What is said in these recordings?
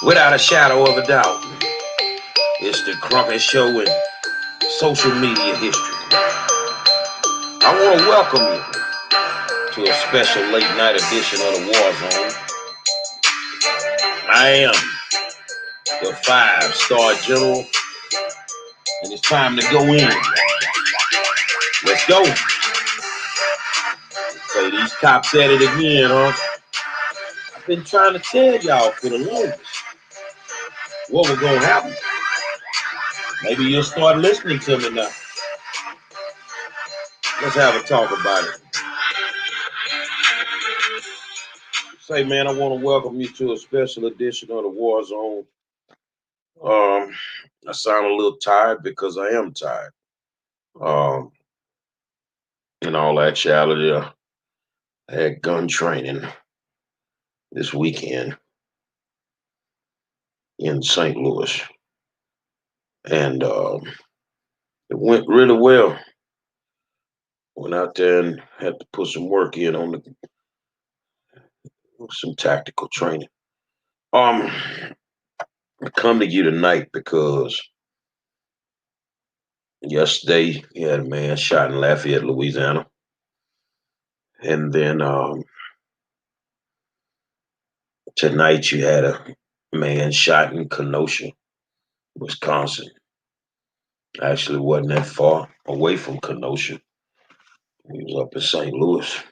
Without a shadow of a doubt, it's the Crumpet Show in social media history. I want to welcome you to a special late night edition of the War Zone. I am the five-star general, and it's time to go in. Let's go. So these cops at it again, huh? I've been trying to tell y'all for the longest what was going to happen. Maybe you'll start listening to me now. Let's have a talk about it. Say, man, I want to welcome you to a special edition of the War Zone. Um, I sound a little tired because I am tired. Um, in all actuality, I had gun training this weekend in St. Louis, and it went really well. Went out there and had to put some work in on some tactical training. Um, I come to you tonight because yesterday you had a man shot in Lafayette, Louisiana, and then tonight you had a man shot in Kenosha, Wisconsin. Actually, wasn't that far away from Kenosha. He was up in St. Louis.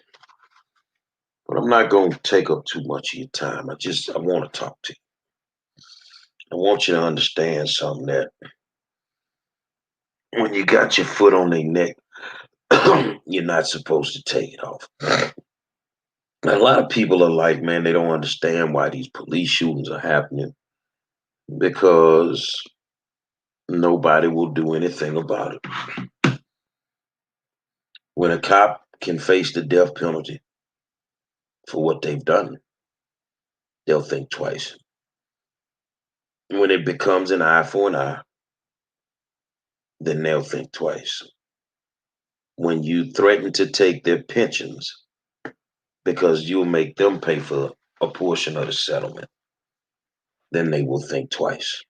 But I'm not going to take up too much of your time. I want to talk to you. I want you to understand something that when you got your foot on their neck, you're not supposed to take it off. A lot of people are like, man, they don't understand why these police shootings are happening because nobody will do anything about it. When a cop can face the death penalty for what they've done, they'll think twice. When it becomes an eye for an eye, then they'll think twice. When you threaten to take their pensions because you'll make them pay for a portion of the settlement, then they will think twice.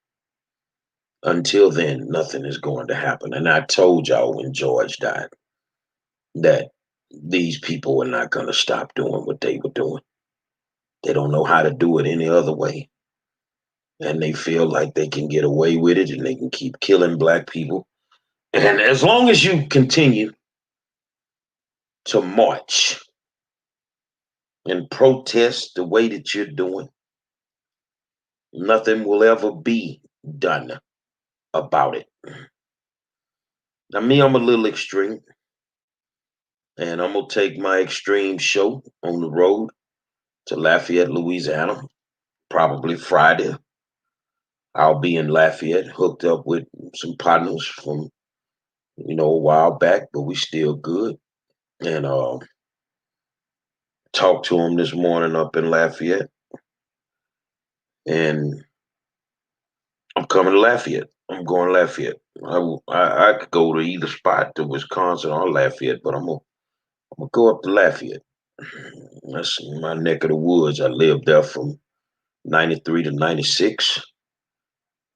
Until then, nothing is going to happen. And I told y'all when George died that these people were not going to stop doing what they were doing. They don't know how to do it any other way. And they feel like they can get away with it and they can keep killing black people. And as long as you continue to march and protest the way that you're doing, nothing will ever be done about it. Now, me, I'm a little extreme, and I'm gonna take my extreme show on the road to Lafayette, Louisiana, probably Friday. I'll be in Lafayette, hooked up with some partners from a while back, but we still good. And talked to them this morning up in Lafayette, and I'm coming to Lafayette. I'm going to Lafayette. I could go to either spot, to Wisconsin or Lafayette, but I'm gonna go up to Lafayette. That's my neck of the woods. I lived there from '93 to '96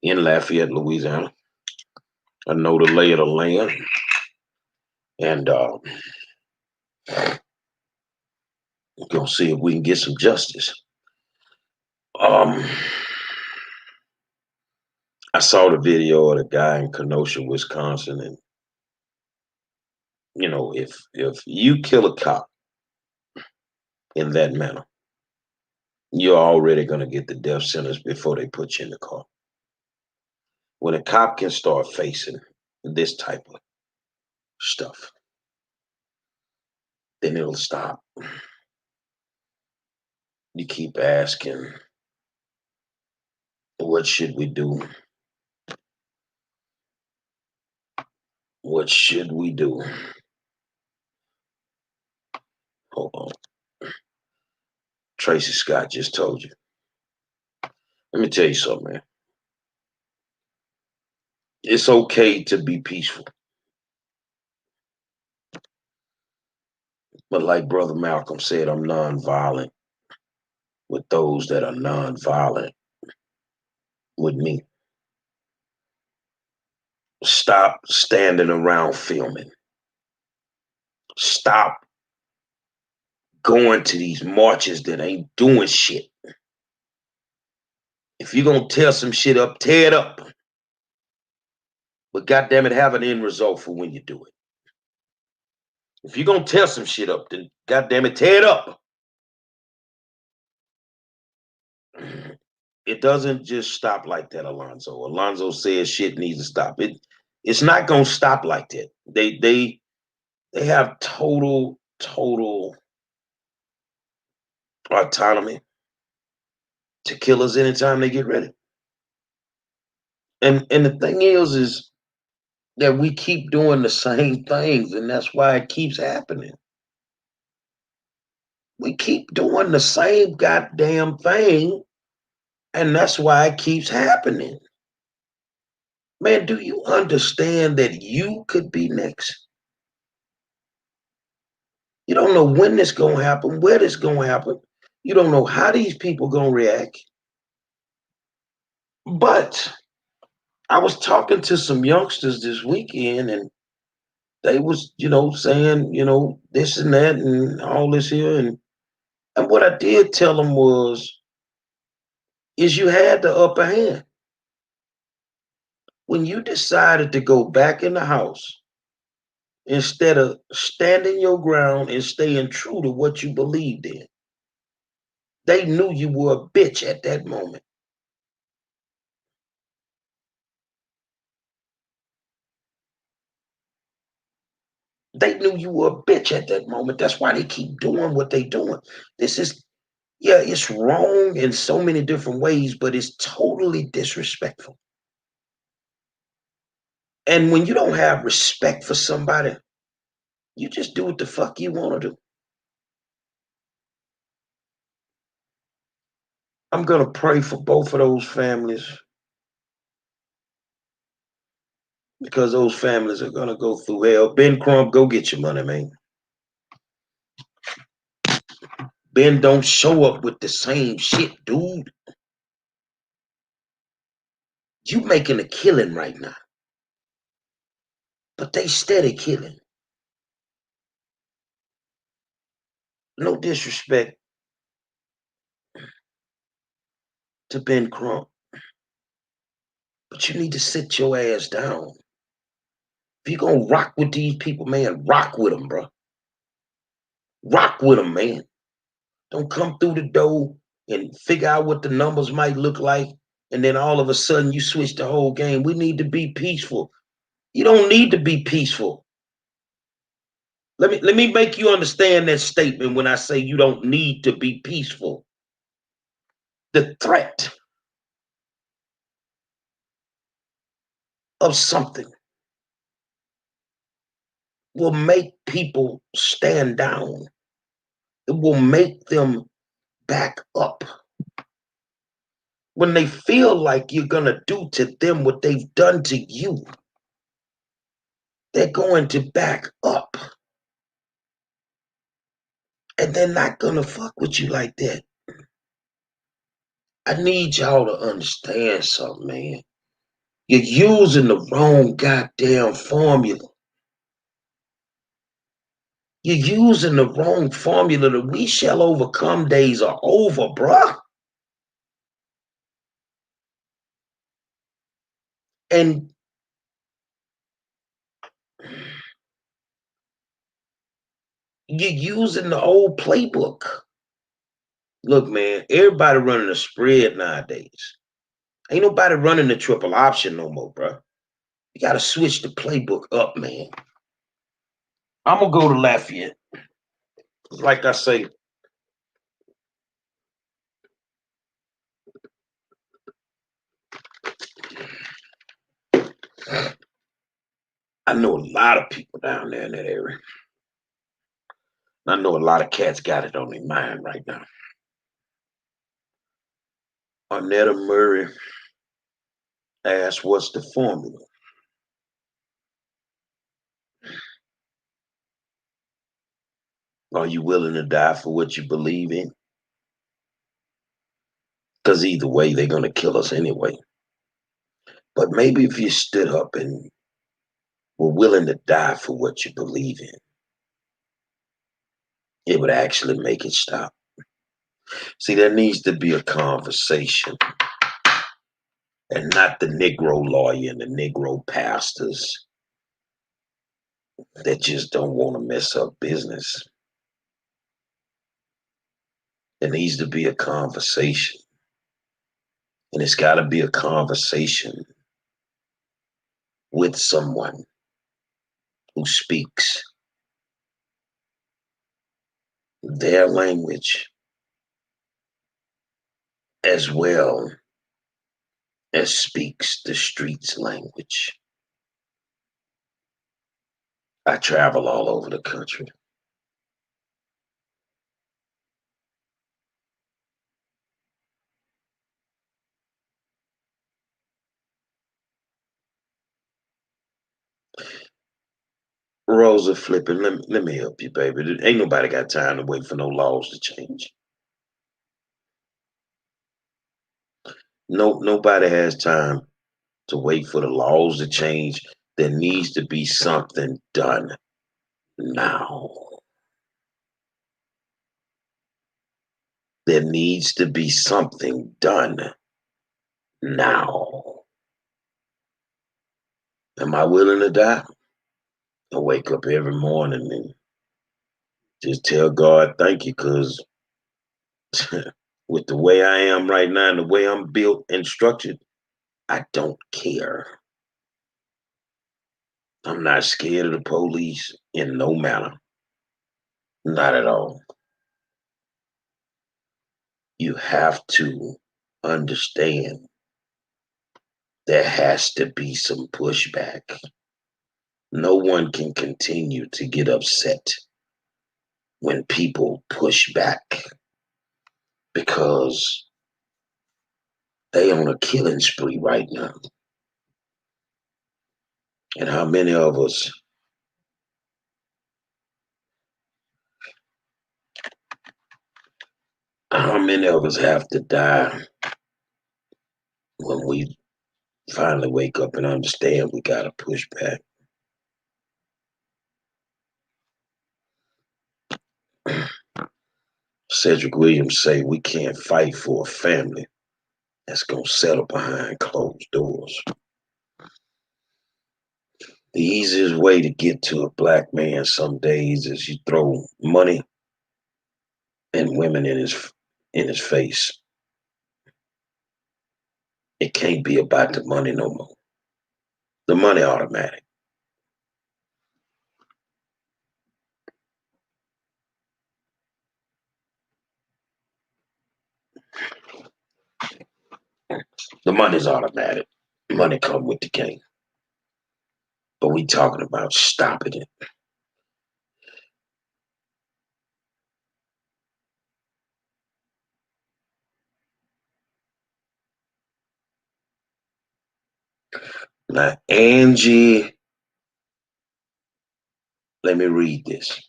in Lafayette, Louisiana. I know the lay of the land, and we're gonna see if we can get some justice. Um, I saw the video of the guy in Kenosha, Wisconsin, and if you kill a cop in that manner, you're already gonna get the death sentence before they put you in the car. When a cop can start facing this type of stuff, then it'll stop. You keep asking, what should we do? What should we do? Hold on. Tracy Scott just told you. Let me tell you something, man. It's okay to be peaceful. But like Brother Malcolm said, I'm nonviolent with those that are nonviolent. with me. Stop standing around filming. Stop going to these marches that ain't doing shit. If you're gonna tear some shit up, tear it up. But goddamn it, have an end result for when you do it. If you're gonna tear some shit up, then goddamn it, tear it up. It doesn't just stop like that, Alonzo. Alonzo says shit needs to stop. It's not gonna stop like that. They have total autonomy to kill us anytime they get ready. And the thing is that we keep doing the same things, and that's why it keeps happening. We keep doing the same goddamn thing, and that's why it keeps happening. Man, do you understand that you could be next? You don't know when this gonna happen, where this gonna happen. You don't know how these people gonna react. But I was talking to some youngsters this weekend, and they was, saying, this and that and all this here. And what I did tell them is you had the upper hand. When you decided to go back in the house, instead of standing your ground and staying true to what you believed in, they knew you were a bitch at that moment. They knew you were a bitch at that moment. That's why they keep doing what they doing. This is, yeah, it's wrong in so many different ways, but it's totally disrespectful. And when you don't have respect for somebody, you just do what the fuck you want to do. I'm going to pray for both of those families, because those families are going to go through hell. Ben Crump, go get your money, man. Ben don't show up with the same shit, dude. You making a killing right now, but they steady killing. No disrespect to Ben Crump, but you need to sit your ass down. If you're going to rock with these people, man, rock with them, bro. Rock with them, man. Don't come through the door and figure out what the numbers might look like, and then all of a sudden you switch the whole game. We need to be peaceful. You don't need to be peaceful. Let me make you understand that statement when I say you don't need to be peaceful. The threat of something will make people stand down. It will make them back up. When they feel like you're going to do to them what they've done to you, they're going to back up. And they're not going to fuck with you like that. I need y'all to understand something, man. You're using the wrong goddamn formula. You're using the wrong formula. The we shall overcome days are over, bruh. And you're using the old playbook. Look, man, everybody running a spread nowadays. Ain't nobody running the triple option no more, bruh. You got to switch the playbook up, man. I'm going to go to Lafayette. Like I say, I know a lot of people down there in that area. I know a lot of cats got it on their mind right now. Arnetta Murray asked, what's the formula? Are you willing to die for what you believe in? Because either way, they're going to kill us anyway. But maybe if you stood up and were willing to die for what you believe in, it would actually make it stop. See, there needs to be a conversation and not the Negro lawyer and the Negro pastors that just don't want to mess up business. There needs to be a conversation. And it's got to be a conversation with someone who speaks their language as well as speaks the streets language. I travel all over the country. Rosa flipping, let me help you, baby. Ain't nobody got time to wait for no laws to change. Nobody has time to wait for the laws to change. There needs to be something done now. There needs to be something done now. Am I willing to die? I wake up every morning and just tell God thank you, because with the way I am right now and the way I'm built and structured, I don't care. I'm not scared of the police in no manner. Not at all. You have to understand there has to be some pushback. No one can continue to get upset when people push back because they on a killing spree right now. And how many of us have to die when we finally wake up and understand we gotta push back? Cedric Williams say we can't fight for a family that's gonna settle behind closed doors. The easiest way to get to a black man some days is you throw money and women in his face. It can't be about the money no more. The money automatic. The money's automatic. Money come with the game. But we talking about stopping it. Now, Angie, let me read this.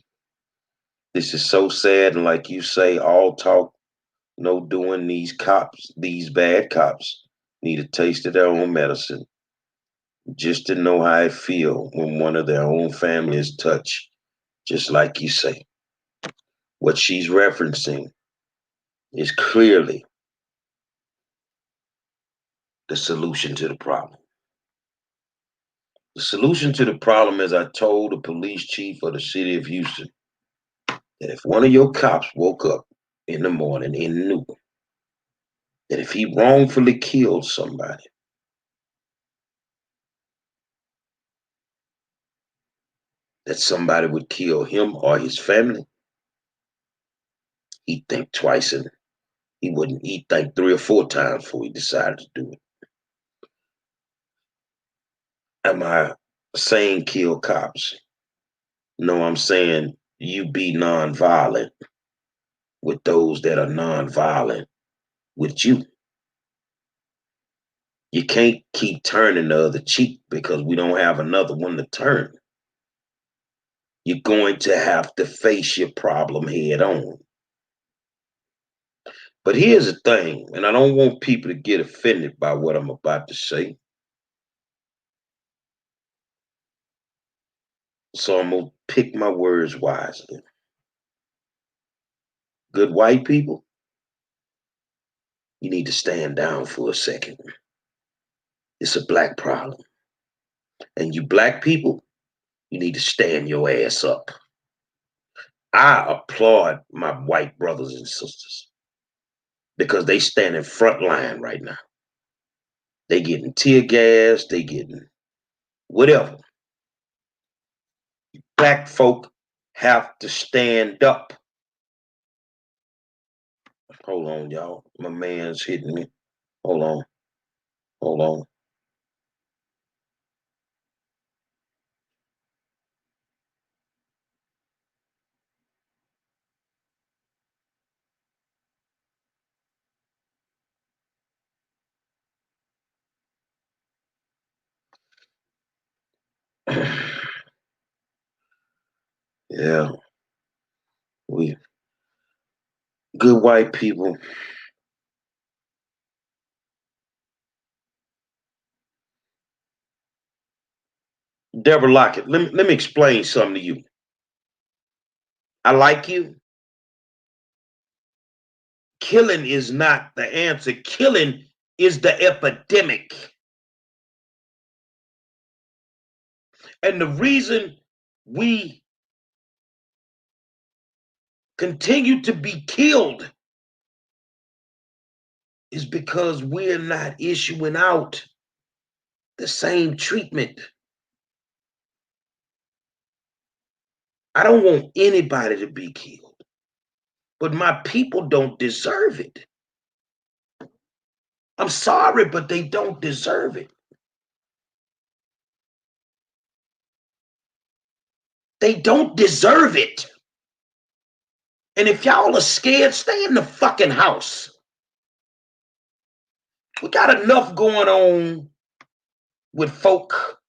This is so sad, and like you say, all talk, no doing. These cops, these bad cops, need a taste of their own medicine just to know how it feel when one of their own family is touched, just like you say. What she's referencing is clearly the solution to the problem. The solution to the problem, as I told the police chief of the city of Houston, that if one of your cops woke up in the morning and knew that if he wrongfully killed somebody, that somebody would kill him or his family, he'd think twice, and he'd think 3 or 4 times before he decided to do it. Am I saying kill cops? No, I'm saying you be nonviolent with those that are nonviolent with you. You can't keep turning the other cheek because we don't have another one to turn. You're going to have to face your problem head on. But here's the thing, and I don't want people to get offended by what I'm about to say. So I'm gonna pick my words wisely. Good white people, you need to stand down for a second. It's a black problem. And you black people, you need to stand your ass up. I applaud my white brothers and sisters because they stand in front line right now. They getting tear gas, they getting whatever. Black folk have to stand up. Hold on, y'all. My man's hitting me. Hold on. Hold on. Yeah, we good white people. Deborah Lockett, let me explain something to you. I like you. Killing is not the answer. Killing is the epidemic. And the reason we continue to be killed is because we're not issuing out the same treatment. I don't want anybody to be killed, but my people don't deserve it. I'm sorry, but they don't deserve it. They don't deserve it. And if y'all are scared, stay in the fucking house. We got enough going on with folk.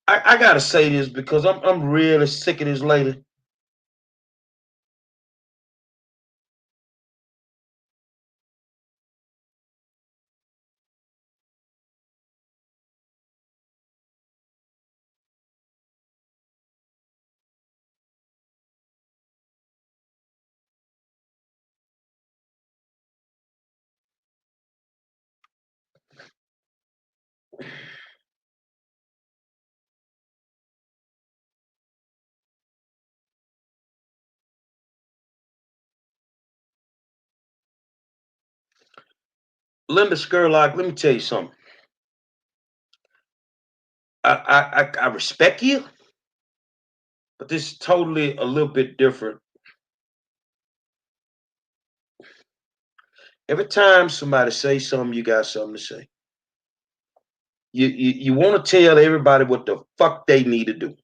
I gotta say this because I'm really sick of this lady. Linda Skurlock, let me tell you something. I respect you, but this is totally a little bit different. Every time somebody says something, you got something to say. You want to tell everybody what the fuck they need to do.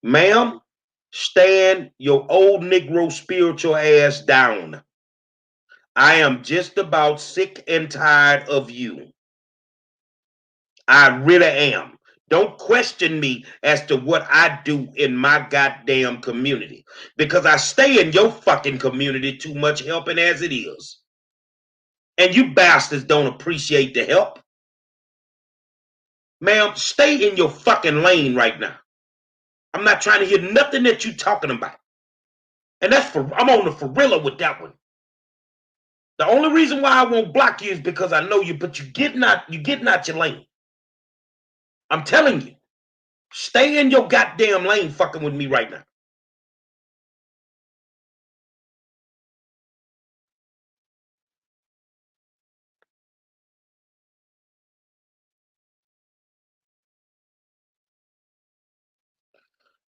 Ma'am, stand your old Negro spiritual ass down. I am just about sick and tired of you. I really am. Don't question me as to what I do in my goddamn community because I stay in your fucking community too much helping as it is. And you bastards don't appreciate the help. Ma'am, stay in your fucking lane right now. I'm not trying to hear nothing that you talking about. And I'm on the gorilla with that one. The only reason why I won't block you is because I know you, but you getting out your lane. I'm telling you, stay in your goddamn lane fucking with me right now.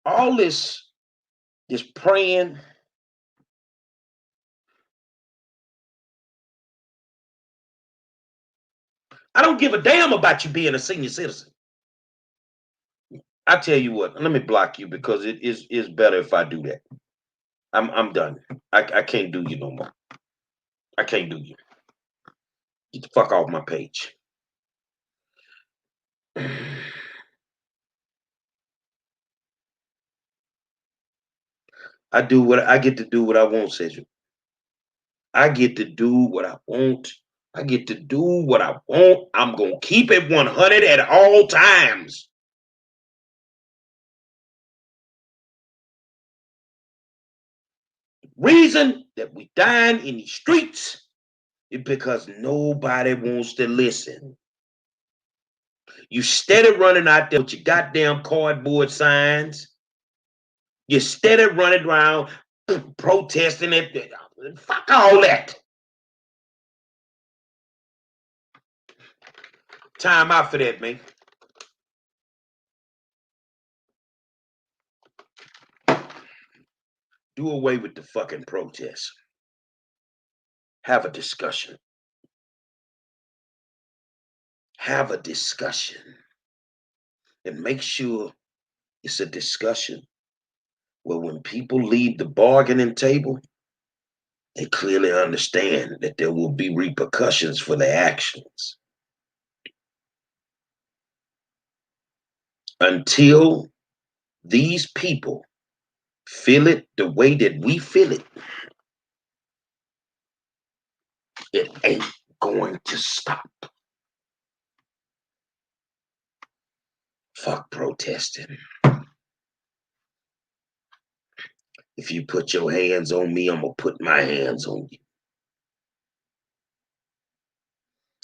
All this praying. I don't give a damn about you being a senior citizen. I tell you what, let me block you because it's better if I do that. I'm done. I can't do you no more. I can't do you. Get the fuck off my page. I do what I get to do what I want, Cedric. I get to do what I want. I get to do what I want. I'm gonna keep it 100 at all times. Reason that we dying in these streets is because nobody wants to listen. You steady running out there with your goddamn cardboard signs. You steady running around protesting it. Fuck all that. Time out for that, man. Do away with the fucking protests. Have a discussion. Have a discussion. And make sure it's a discussion where when people leave the bargaining table, they clearly understand that there will be repercussions for their actions. Until these people feel it the way that we feel it, it ain't going to stop. Fuck protesting. If you put your hands on me, I'm gonna put my hands on you.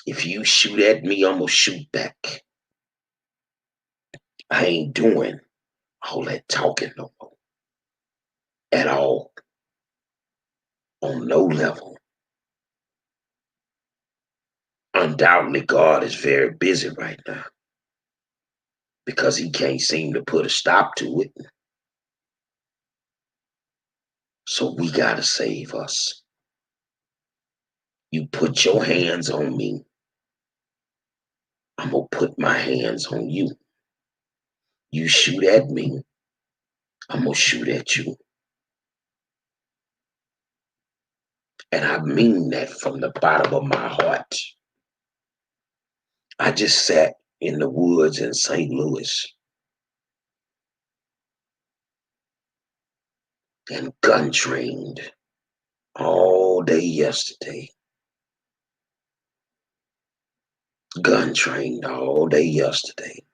If you shoot at me, I'm gonna shoot back. I ain't doing all that talking no more. At all. On no level. Undoubtedly, God is very busy right now because he can't seem to put a stop to it. So we gotta save us. You put your hands on me, I'm gonna put my hands on you. You shoot at me, I'm gonna shoot at you. And I mean that from the bottom of my heart. I just sat in the woods in St. Louis and gun trained all day yesterday. Gun trained all day yesterday.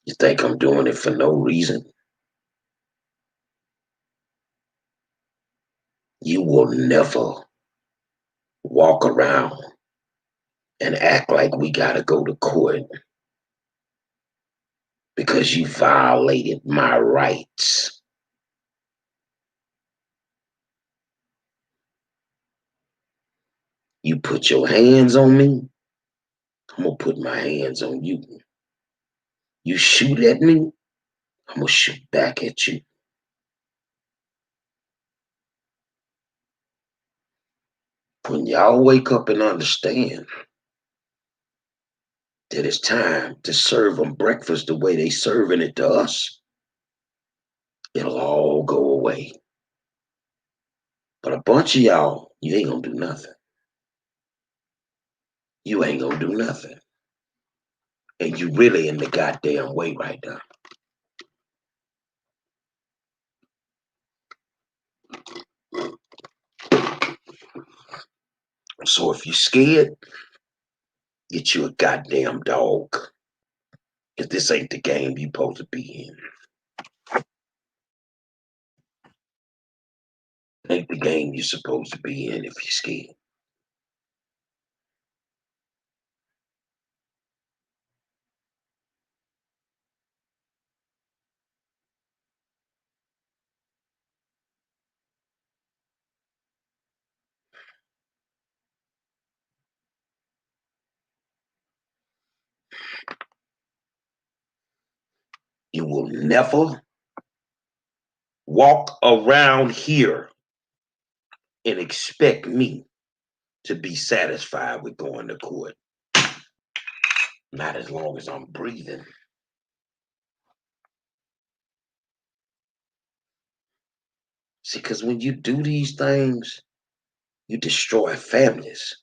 You think I'm doing it for no reason? You will never walk around and act like we gotta go to court because you violated my rights. You put your hands on me, I'm gonna put my hands on you. You shoot at me, I'm gonna shoot back at you. When y'all wake up and understand that it's time to serve them breakfast the way they serving it to us, it'll all go away. But a bunch of y'all, you ain't gonna do nothing. You ain't gonna do nothing. And you really in the goddamn way right now. So if you're scared, get you a goddamn dog. Cause this ain't the game you supposed to be in. Ain't the game you're supposed to be in if you're scared. You will never walk around here and expect me to be satisfied with going to court. Not as long as I'm breathing. See, because when you do these things, you destroy families.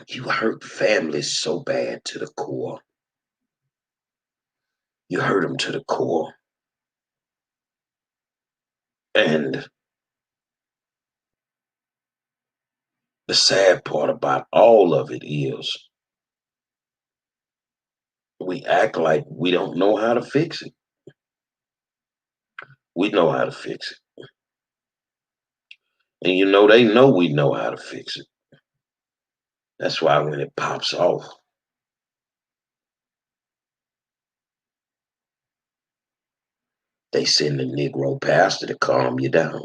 You hurt families so bad to the core. You hurt them to the core. And the sad part about all of it is we act like we don't know how to fix it. We know how to fix it. And they know we know how to fix it. That's why when it pops off, they send the Negro pastor to calm you down.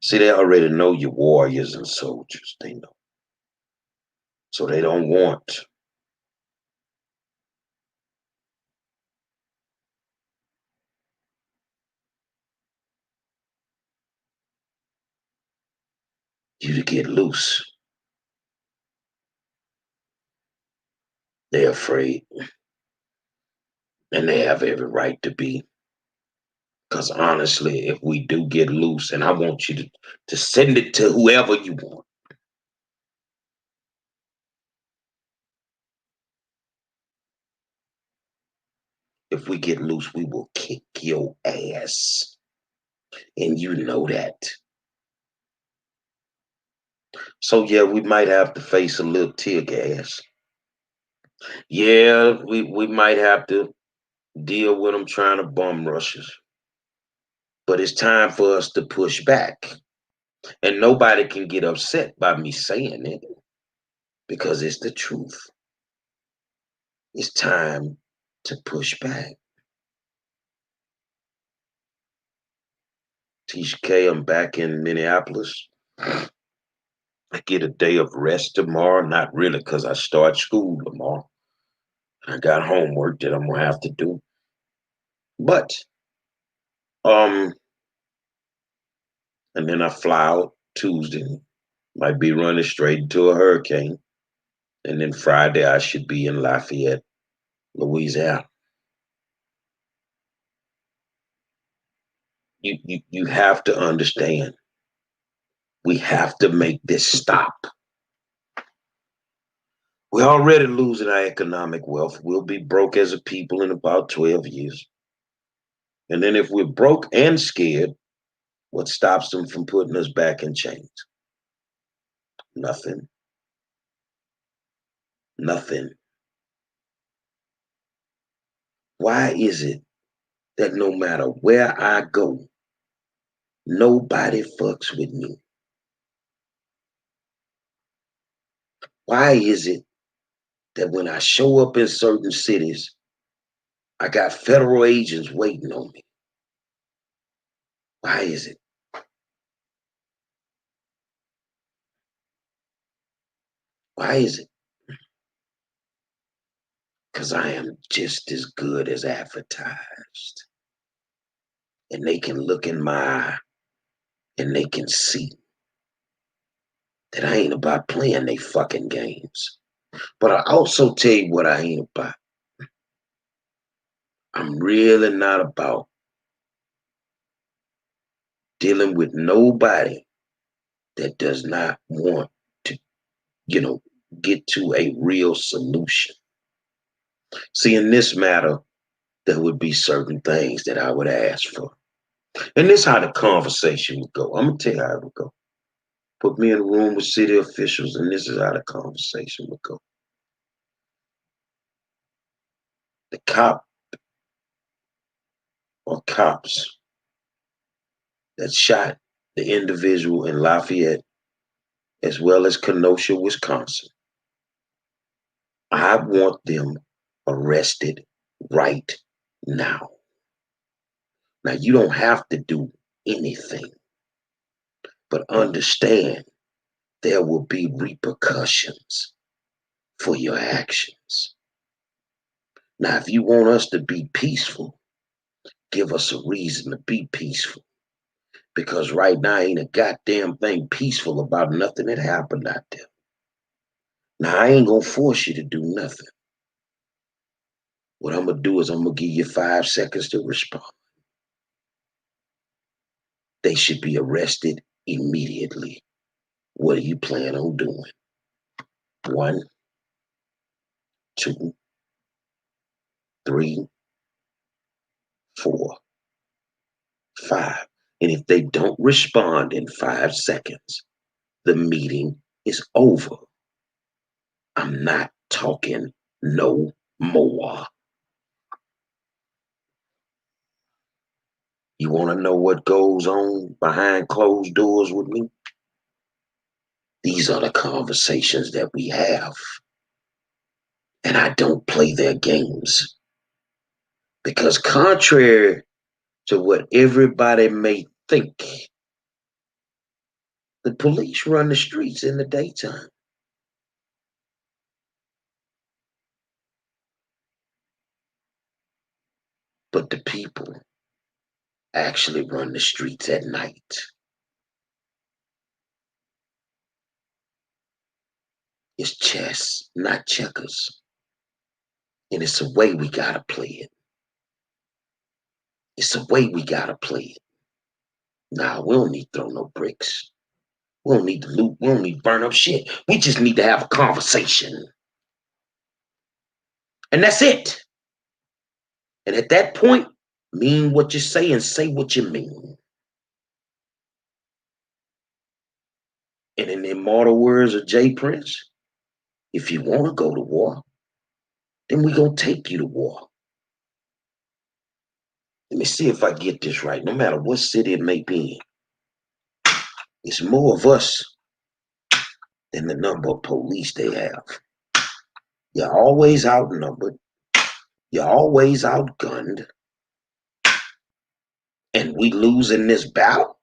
See, they already know you're warriors and soldiers. They know. So they don't want you to get loose. They're afraid. And they have every right to be. Because honestly, if we do get loose, and I want you to send it to whoever you want. If we get loose, we will kick your ass. And you know that. So yeah, we might have to face a little tear gas. Yeah, we might have to deal with them trying to bum rush us. But it's time for us to push back. And nobody can get upset by me saying it because it's the truth. It's time to push back. Tisha K, I'm back in Minneapolis. I get a day of rest tomorrow. Not really, because I start school tomorrow. I got homework that I'm gonna have to do. But um, and then I fly out Tuesday. Might be running straight into a hurricane. And then Friday I should be in Lafayette, Louisiana. You have to understand. We have to make this stop. We're already losing our economic wealth. We'll be broke as a people in about 12 years. And then if we're broke and scared, what stops them from putting us back in chains? Nothing. Nothing. Why is it that no matter where I go, nobody fucks with me? Why is it that when I show up in certain cities, I got federal agents waiting on me? Why is it? Why is it? Because I am just as good as advertised. And they can look in my eye and they can see that I ain't about playing they fucking games. But I also tell you what I ain't about. I'm really not about dealing with nobody that does not want to, you know, get to a real solution. See, in this matter, there would be certain things that I would ask for. And this is how the conversation would go. I'm gonna tell you how it would go. Put me in a room with city officials, and this is how the conversation would go. The cop or cops that shot the individual in Lafayette, as well as Kenosha, Wisconsin, I want them arrested right now. Now, you don't have to do anything, but understand there will be repercussions for your actions. Now, if you want us to be peaceful, give us a reason to be peaceful. Because right now ain't a goddamn thing peaceful about nothing that happened out there. Now, I ain't gonna force you to do nothing. What I'm gonna do is I'm gonna give you 5 seconds to respond. They should be arrested immediately. What do you plan on doing? 1, 2, 3, 4, 5. And if they don't respond in 5 seconds, the meeting is over. I'm not talking no more. You want to know what goes on behind closed doors with me? These are the conversations that we have. And I don't play their games. Because contrary to what everybody may think, the police run the streets in the daytime. But the people actually run the streets at night. It's chess, not checkers. And it's a way we gotta play it. It's a way we gotta play it. Nah, we don't need to throw no bricks. We don't need to loot. We don't need to burn up shit. We just need to have a conversation. And that's it. And at that point, mean what you say and say what you mean. And in the immortal words of Jay Prince, if you want to go to war, then we gonna take you to war. Let me see if I get this right. No matter what city it may be in, it's more of us than the number of police they have. You're always outnumbered. You're always outgunned. And we lose in this battle.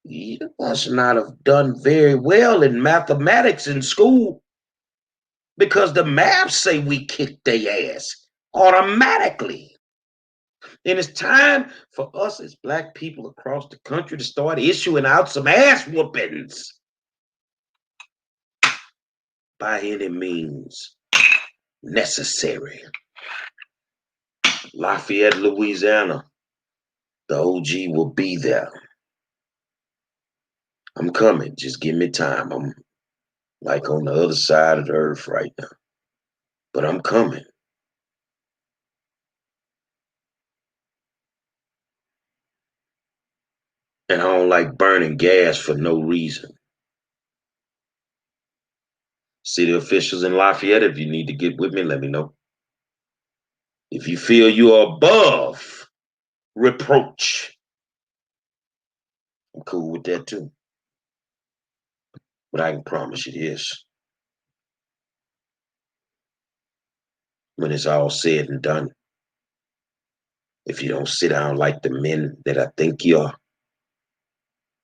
You must not have done very well in mathematics in school, because the math say we kicked their ass automatically. And it's time for us as black people across the country to start issuing out some ass whoopings by any means necessary. Lafayette, Louisiana, the OG will be there. I'm coming. Just give me time. I'm like on the other side of the earth right now, but I'm coming. And I don't like burning gas for no reason. City officials in Lafayette, if you need to get with me, let me know. If you feel you are above reproach, I'm cool with that too. But I can promise you this. When it's all said and done, if you don't sit down like the men that I think you are,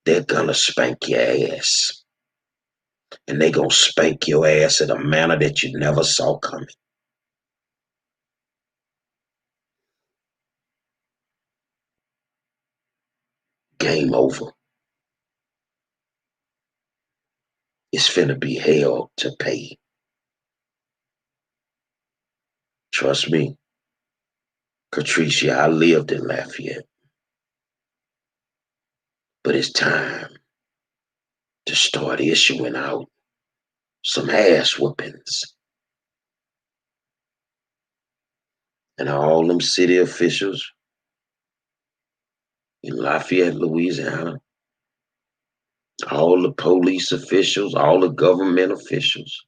they're gonna spank your ass. And they're gonna spank your ass in a manner that you never saw coming. Game over. It's finna be hell to pay. Trust me, Catricia, I lived in Lafayette. But it's time to start issuing out some ass whoopings. And all them city officials in Lafayette, Louisiana, all the police officials, all the government officials.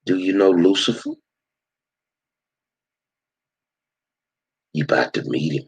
Do you know Lucifer? You about to meet him.